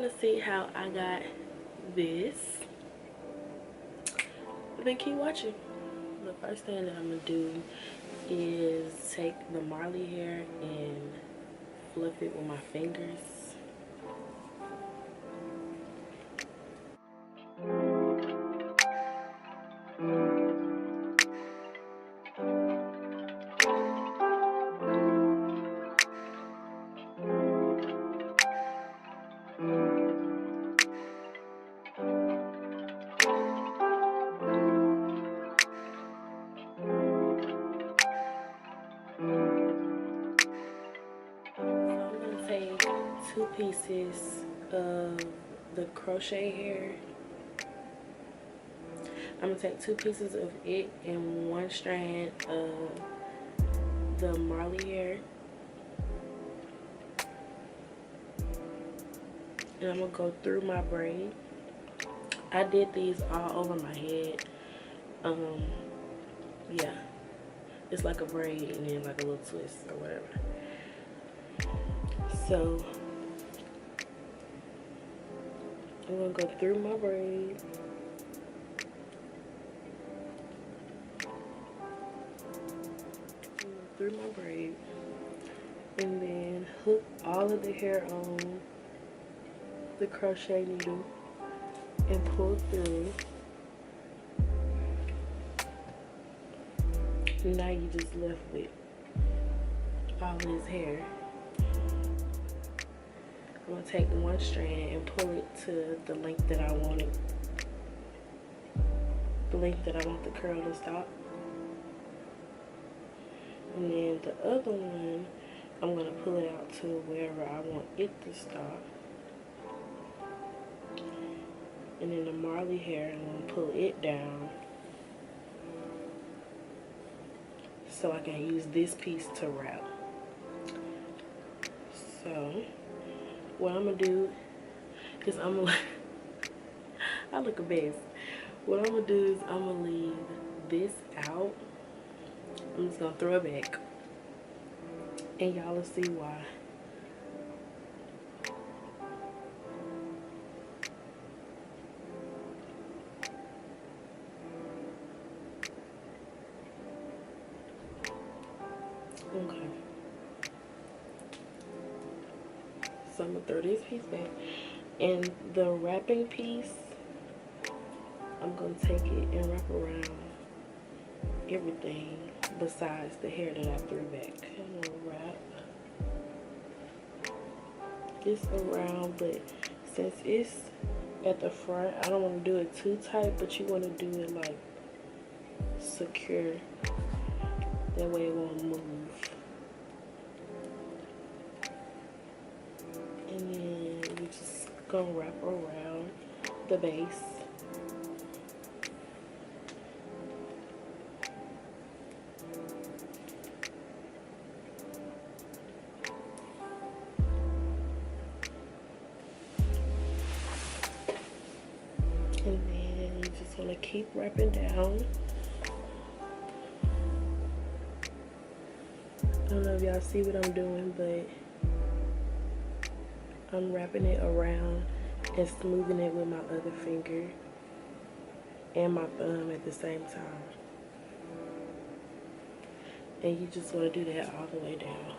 want to see how I got this, then keep watching. The first thing that I'm gonna do is take the Marley hair and fluff it with my fingers. Take 2 pieces of the crochet hair. I'm gonna take 2 pieces of it and 1 strand of the Marley hair, and I'm gonna go through my braid. I did these all over my head. Yeah, it's like a braid and then like a little twist or whatever. So I'm gonna go through my braid. Through my braid, and then hook all of the hair on the crochet needle and pull through. Now you just left with all this hair. I'm gonna take 1 strand and pull it to the length that I want it, the length that I want the curl to stop. And then the other one, I'm gonna pull it out to wherever I want it to stop. And then the Marley hair, I'm gonna pull it down so I can use this piece to wrap. So what I'm gonna do is I look a mess. What I'm gonna do is I'm gonna leave this out. I'm just gonna throw it back, and y'all will see why. Okay. So I'm gonna throw this piece back, and the wrapping piece, I'm gonna take it and wrap around everything besides the hair that I threw back. I'm gonna wrap this around, but since it's at the front, I don't want to do it too tight, but you want to do it like secure, that way it won't move. And then we just gonna wrap around the base. And then you just want to keep wrapping down. I don't know if y'all see what I'm doing, but I'm wrapping it around and smoothing it with my other finger and my thumb at the same time. And you just want to do that all the way down.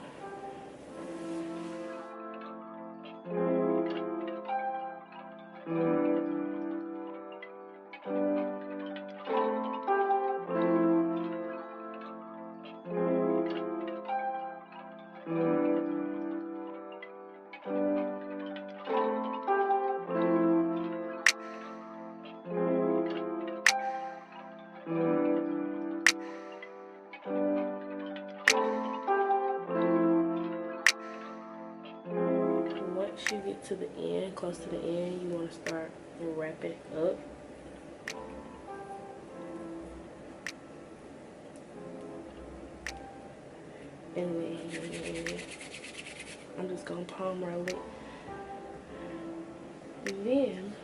Once you get to the end, close to the end, you want to start wrapping up. And then I'm just gonna palm roll it. And then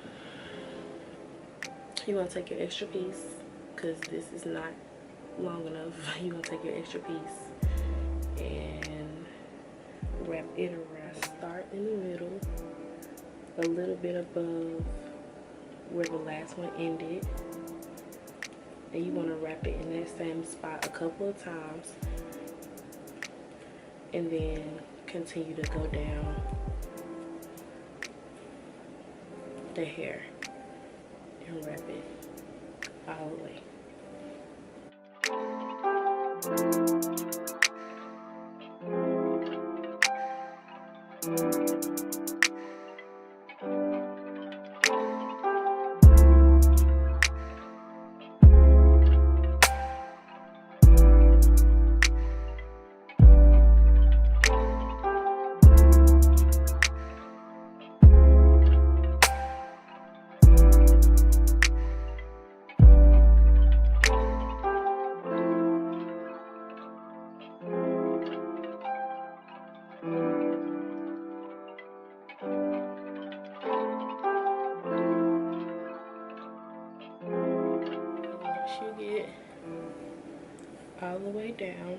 you're gonna take your extra piece, because this is not long enough. You're gonna take your extra piece and wrap it around. Start in the middle a little bit above where the last one ended, and you want to wrap it in that same spot a couple of times, and then continue to go down the hair and wrap it all the way. Once you get all the way down,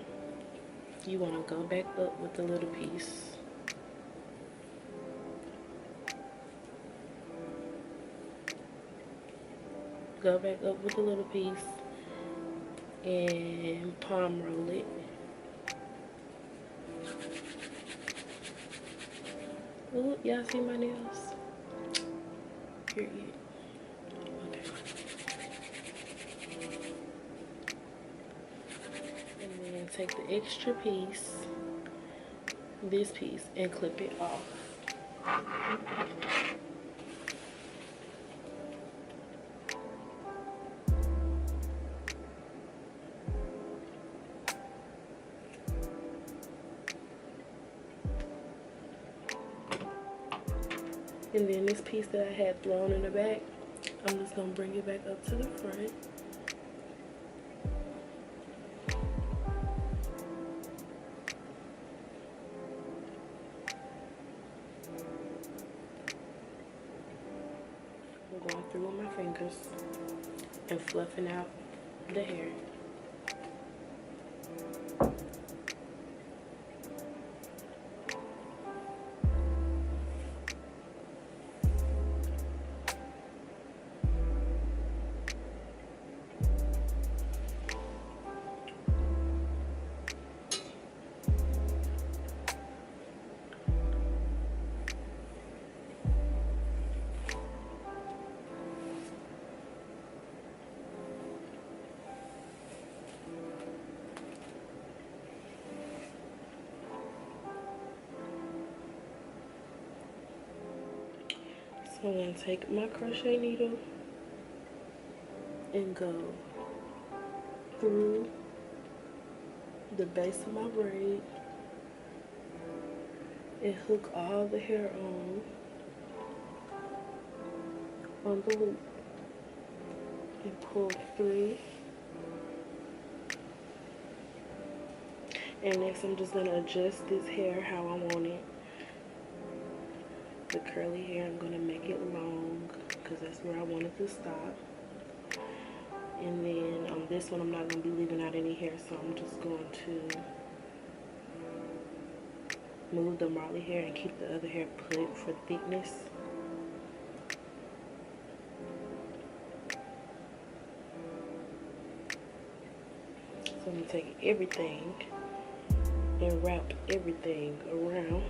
you want to go back up with the little piece. Go back up with the little piece and palm roll it. Ooh, y'all see my nails? Period. Okay. And then take the extra piece, this piece, and clip it off. And then this piece that I had thrown in the back, I'm just gonna bring it back up to the front. I'm going through with my fingers and fluffing out the hair. So I'm going to take my crochet needle and go through the base of my braid and hook all the hair on the loop and pull through. And next I'm just going to adjust this hair how I want it. The curly hair, I'm going to make it long because that's where I want it to stop. And then on this one, I'm not going to be leaving out any hair, so I'm just going to move the Marley hair and keep the other hair put for thickness. So I'm going to take everything and wrap everything around.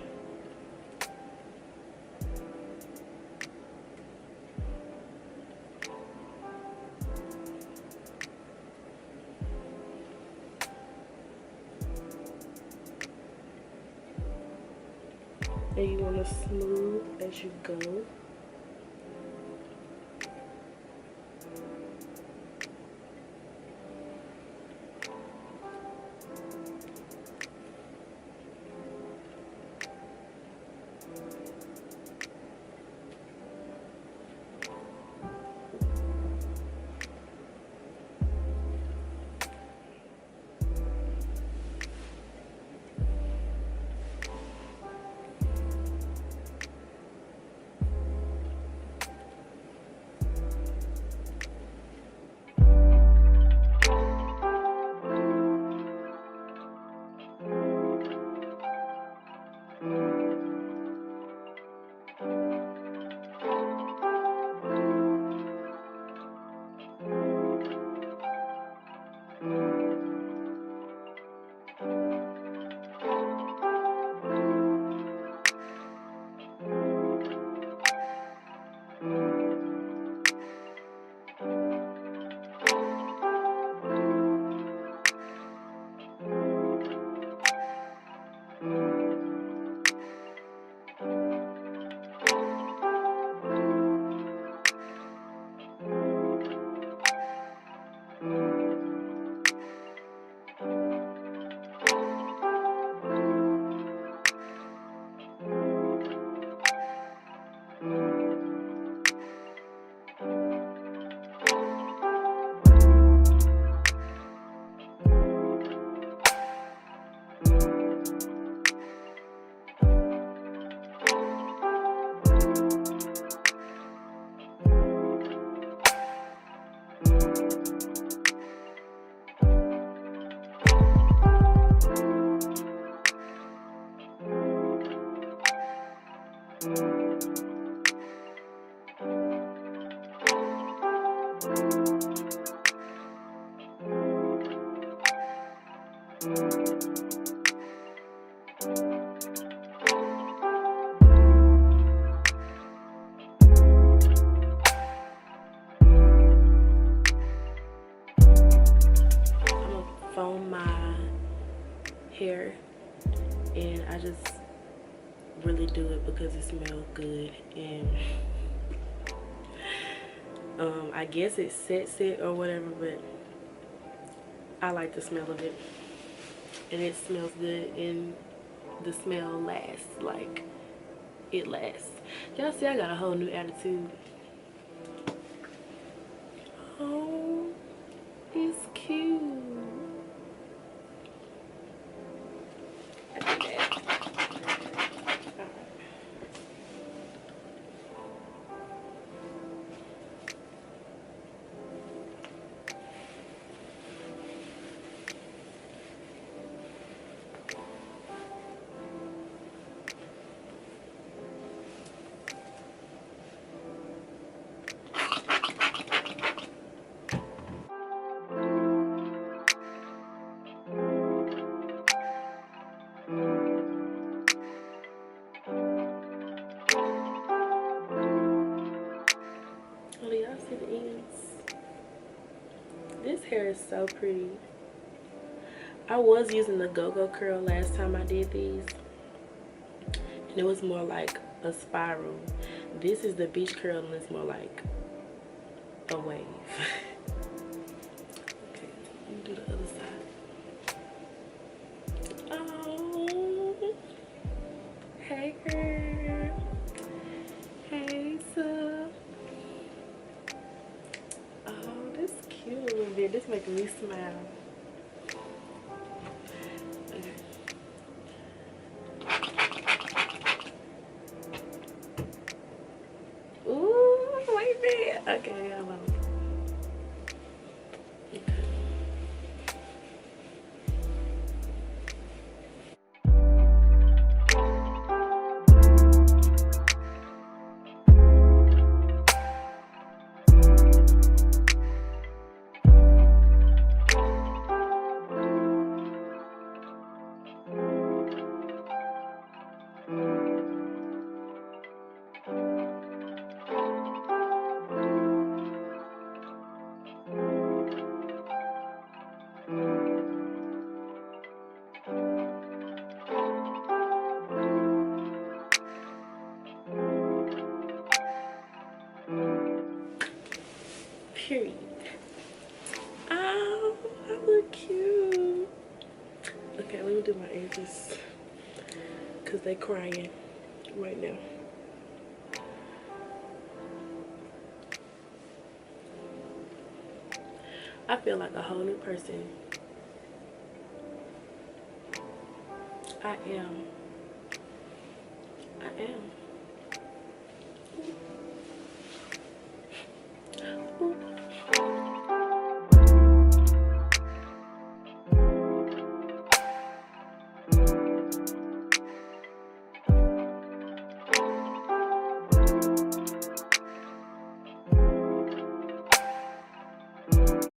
And you want to smooth as you go. Foam my hair, and I just really do it because it smells good, and I guess it sets it or whatever, but I like the smell of it, and it smells good, and the smell lasts. Like, it lasts. Y'all see I got a whole new attitude. Oh, it's cute. Oh, do y'all see the ends? This hair is so pretty. I was using the go-go curl last time I did these, and it was more like a spiral. This is the beach curl, and it's more like a wave. Okay, let me do the other side. Oh, hey girl. Hey, so. Oh, this cute a little bit. This making me smile. Okay. Ooh, wait a minute. Okay, hold on. Period. Oh, I look cute. Okay, let me do my edges because they crying right now. I feel like a whole new person. I am.